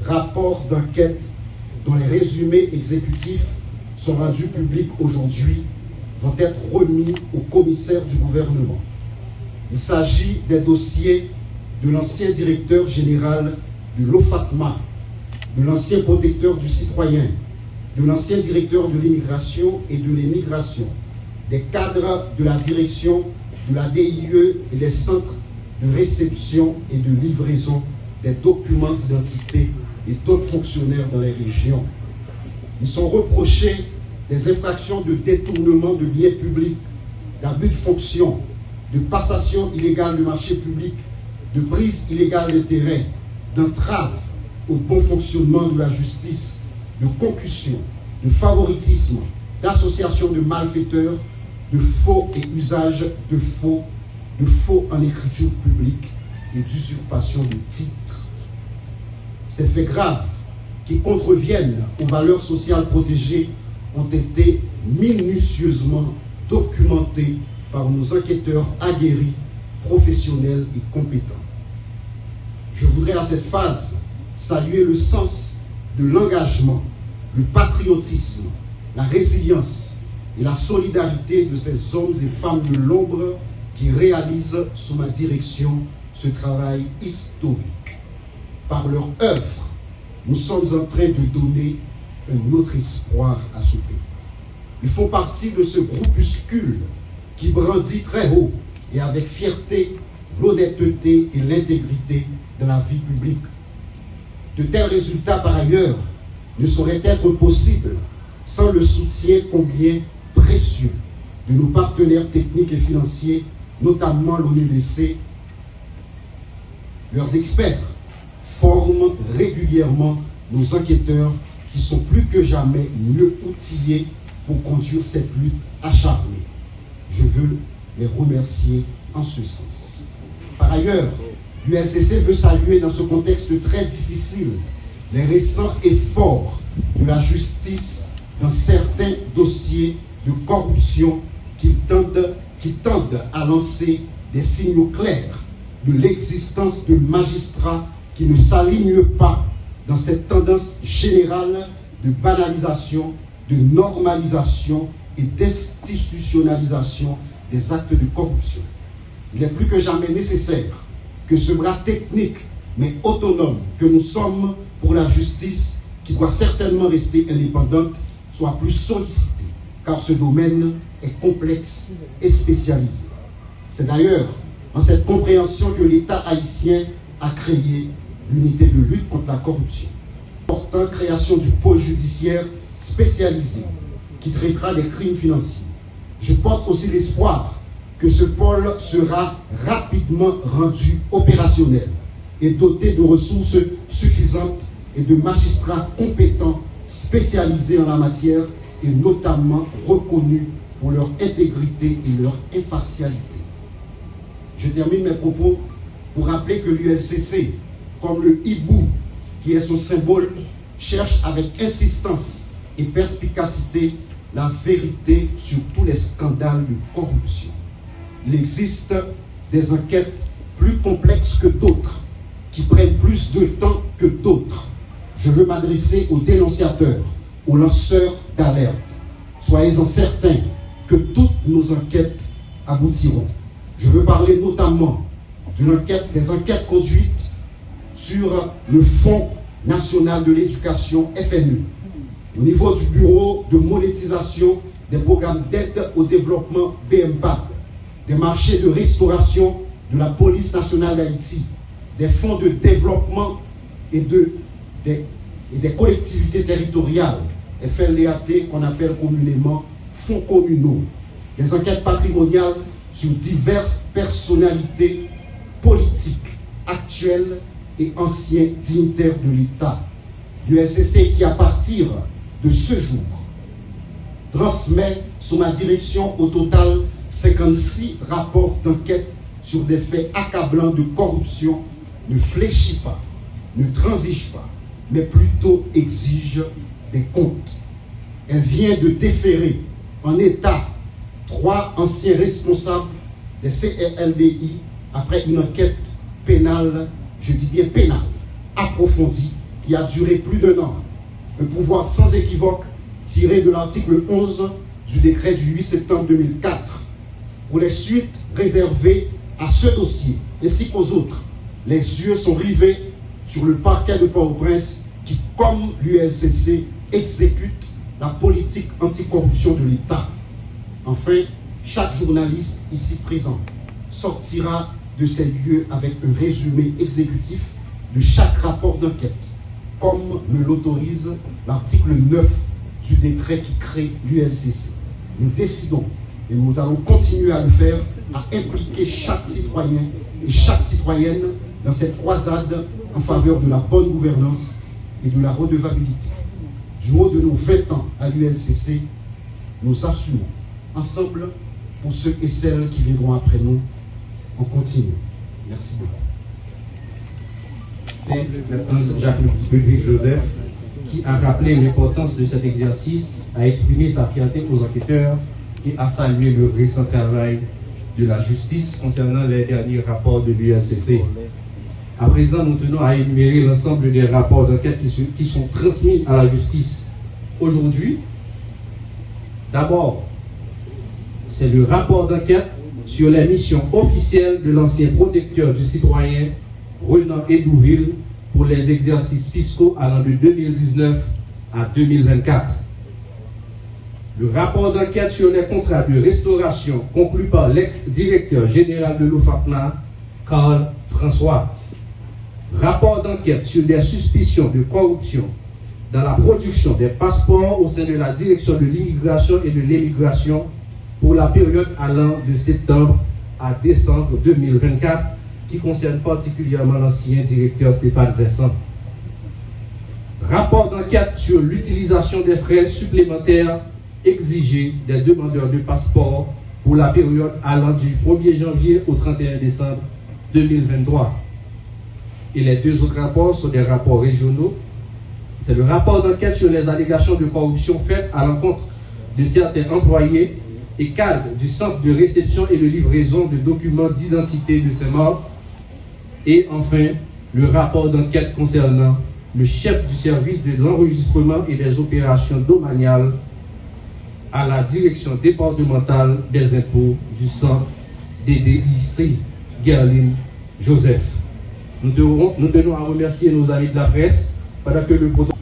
Rapport d'enquête dont les résumés exécutifs sont rendus publics aujourd'hui vont être remis au commissaire du gouvernement. Il s'agit des dossiers de l'ancien directeur général de l'OFATMA, de l'ancien protecteur du citoyen, de l'ancien directeur de l'immigration et de l'émigration, des cadres de la direction de la DIE et des centres de réception et de livraison des documents d'identité et d'autres fonctionnaires dans les régions. Ils sont reprochés des infractions de détournement de biens publics, d'abus de fonction, de passation illégale de marché public, de prise illégale d'intérêt, d'entrave au bon fonctionnement de la justice, de concussion, de favoritisme, d'association de malfaiteurs, de faux et usage de faux en écriture publique et d'usurpation de titres. Ces faits graves qui contreviennent aux valeurs sociales protégées ont été minutieusement documentés par nos enquêteurs aguerris, professionnels et compétents. Je voudrais à cette phase saluer le sens de l'engagement, le patriotisme, la résilience et la solidarité de ces hommes et femmes de l'ombre qui réalisent sous ma direction ce travail historique. Par leur œuvre, nous sommes en train de donner un autre espoir à ce pays. Ils font partie de ce groupuscule qui brandit très haut et avec fierté l'honnêteté et l'intégrité de la vie publique. De tels résultats, par ailleurs, ne sauraient être possibles sans le soutien combien précieux de nos partenaires techniques et financiers, notamment l'ONUDC. Leurs experts forment régulièrement nos enquêteurs qui sont plus que jamais mieux outillés pour conduire cette lutte acharnée. Je veux les remercier en ce sens. Par ailleurs, l'UNCC veut saluer dans ce contexte très difficile les récents efforts de la justice dans certains dossiers de corruption qui tendent à lancer des signaux clairs de l'existence de magistrats qui ne s'alignent pas dans cette tendance générale de banalisation, de normalisation et d'institutionnalisation des actes de corruption. Il est plus que jamais nécessaire que ce bras technique mais autonome que nous sommes pour la justice, qui doit certainement rester indépendante, soit plus sollicité, car ce domaine est complexe et spécialisé. C'est d'ailleurs dans cette compréhension que l'État haïtien a créé l'unité de lutte contre la corruption. Portant création du pôle judiciaire spécialisé qui traitera des crimes financiers. Je porte aussi l'espoir que ce pôle sera rapidement rendu opérationnel et doté de ressources suffisantes et de magistrats compétents spécialisés en la matière et notamment reconnus pour leur intégrité et leur impartialité. Je termine mes propos pour rappeler que l'UNCC, comme le hibou qui est son symbole, cherche avec insistance et perspicacité la vérité sur tous les scandales de corruption. Il existe des enquêtes plus complexes que d'autres, qui prennent plus de temps que d'autres. Je veux m'adresser aux dénonciateurs, aux lanceurs d'alerte. Soyez-en certains que toutes nos enquêtes aboutiront. Je veux parler notamment des enquêtes conduites sur le Fonds national de l'éducation, FNE, au niveau du bureau de monétisation des programmes d'aide au développement BMPAD, des marchés de restauration de la police nationale d'Haïti, des fonds de développement et des collectivités territoriales, FLDAT qu'on appelle communément fonds communaux, des enquêtes patrimoniales sur diverses personnalités politiques actuelles et anciens dignitaires de l'État. L'ULCC qui, à partir de ce jour, transmet sous ma direction au total 56 rapports d'enquête sur des faits accablants de corruption, ne fléchit pas, ne transige pas, mais plutôt exige des comptes. Elle vient de déférer en état 3 anciens responsables des CRLDI après une enquête pénale, je dis bien pénale, approfondie, qui a duré plus d'1 an. Un pouvoir sans équivoque tiré de l'article 11 du décret du 8 septembre 2004, pour les suites réservées à ce dossier, ainsi qu'aux autres. Les yeux sont rivés sur le parquet de Port-au-Prince qui, comme l'ULCC, exécute la politique anticorruption de l'État. Enfin, chaque journaliste ici présent sortira de ces lieux avec un résumé exécutif de chaque rapport d'enquête, comme me l'autorise l'article 9 du décret qui crée l'ULCC. Nous décidons, et nous allons continuer à le faire, à impliquer chaque citoyen et chaque citoyenne dans cette croisade en faveur de la bonne gouvernance et de la redevabilité. Du haut de nos 20 ans à l'ULCC, nous assumons ensemble, pour ceux et celles qui viendront après nous, on continue. Merci beaucoup. C'est Jacques Joseph qui a rappelé l'importance de cet exercice, a exprimé sa fierté aux enquêteurs et a salué le récent travail de la justice concernant les derniers rapports de l'ULCC. À présent, nous tenons à énumérer l'ensemble des rapports d'enquête qui sont transmis à la justice. Aujourd'hui, d'abord, c'est le rapport d'enquête sur les missions officielles de l'ancien protecteur du citoyen Renan Edouville pour les exercices fiscaux allant de 2019 à 2024. Le rapport d'enquête sur les contrats de restauration conclus par l'ex-directeur général de l'OFAPNA, Carl François. Rapport d'enquête sur des suspicions de corruption dans la production des passeports au sein de la direction de l'immigration et de l'émigration pour la période allant de septembre à décembre 2024, qui concerne particulièrement l'ancien directeur Stéphane Vincent. Rapport d'enquête sur l'utilisation des frais supplémentaires exigés des demandeurs de passeport pour la période allant du 1er janvier au 31 décembre 2023. Et les deux autres rapports sont des rapports régionaux. C'est le rapport d'enquête sur les allégations de corruption faites à l'encontre de certains employés et cadres du centre de réception et de livraison de documents d'identité de ces morts. Et enfin, le rapport d'enquête concernant le chef du service de l'enregistrement et des opérations domaniales à la direction départementale des impôts du centre DDIC, Gerline Joseph. Nous tenons à remercier nos amis de la presse pendant que le protocole.